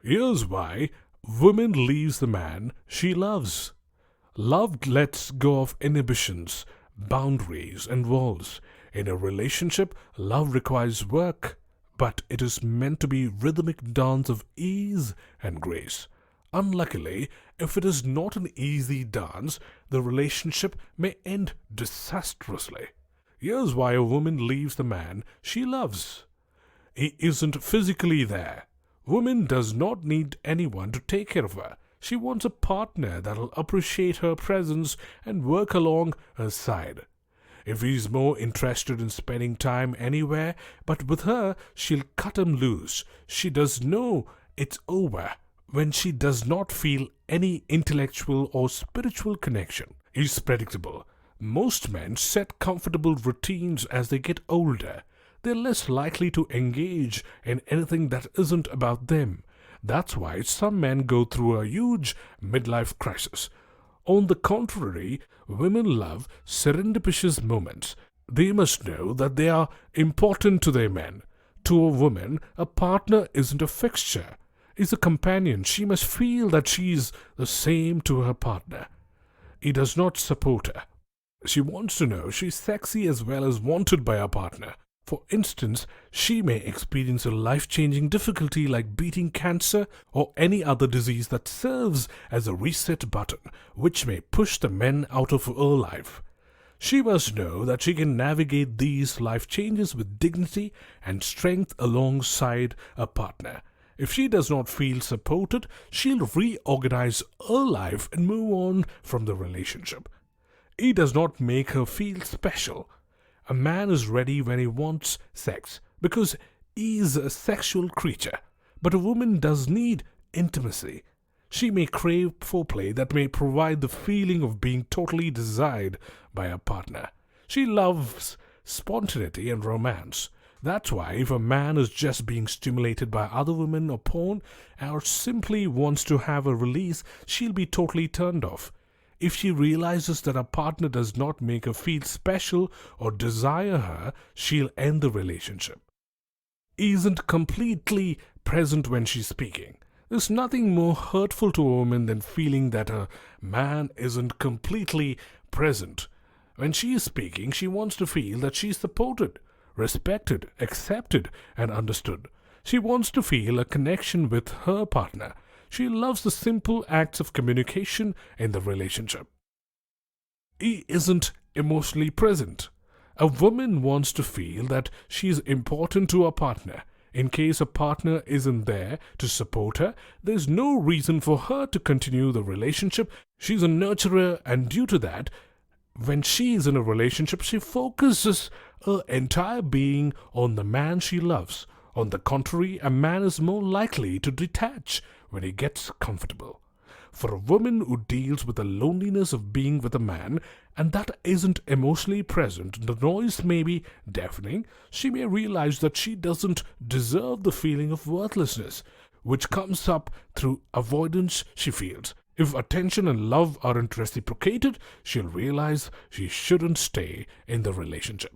Here's why woman leaves the man she loves. Love lets go of inhibitions, boundaries, and walls. In a relationship, love requires work, but it is meant to be rhythmic dance of ease and grace. Unluckily, if it is not an easy dance, the relationship may end disastrously. Here's why a woman leaves the man she loves. He isn't physically there. Woman does not need anyone to take care of her. She wants a partner that'll appreciate her presence and work along her side. If he's more interested in spending time anywhere but with her, she'll cut him loose. She does know it's over when she does not feel any intellectual or spiritual connection. He's predictable. Most men set comfortable routines as they get older. They're less likely to engage in anything that isn't about them. That's why some men go through a huge midlife crisis. On the contrary, women love serendipitous moments. They must know that they are important to their men. To a woman, a partner isn't a fixture. Is a companion. She must feel that she's the same to her partner. He does not support her. She wants to know she's sexy as well as wanted by her partner. For instance, she may experience a life-changing difficulty like beating cancer or any other disease that serves as a reset button, which may push the men out of her life. She must know that she can navigate these life changes with dignity and strength alongside a partner. If she does not feel supported, she'll reorganize her life and move on from the relationship. He does not make her feel special. A man is ready when he wants sex because he is a sexual creature. But a woman does need intimacy. She may crave foreplay that may provide the feeling of being totally desired by a partner. She loves spontaneity and romance. That's why if a man is just being stimulated by other women or porn or simply wants to have a release, she'll be totally turned off. If she realizes that her partner does not make her feel special or desire her, she'll end the relationship. He isn't completely present when she's speaking. There's nothing more hurtful to a woman than feeling that her man isn't completely present. When she is speaking, she wants to feel that she's supported, respected, accepted, and understood. She wants to feel a connection with her partner. She loves the simple acts of communication in the relationship. He isn't emotionally present. A woman wants to feel that she is important to her partner. In case a partner isn't there to support her, there's no reason for her to continue the relationship. She's a nurturer, and due to that, when she is in a relationship, she focuses her entire being on the man she loves. On the contrary, a man is more likely to detach when he gets comfortable. For a woman who deals with the loneliness of being with a man and that isn't emotionally present, the noise may be deafening. She may realize that she doesn't deserve the feeling of worthlessness, which comes up through avoidance she feels. If attention and love aren't reciprocated, she'll realize she shouldn't stay in the relationship.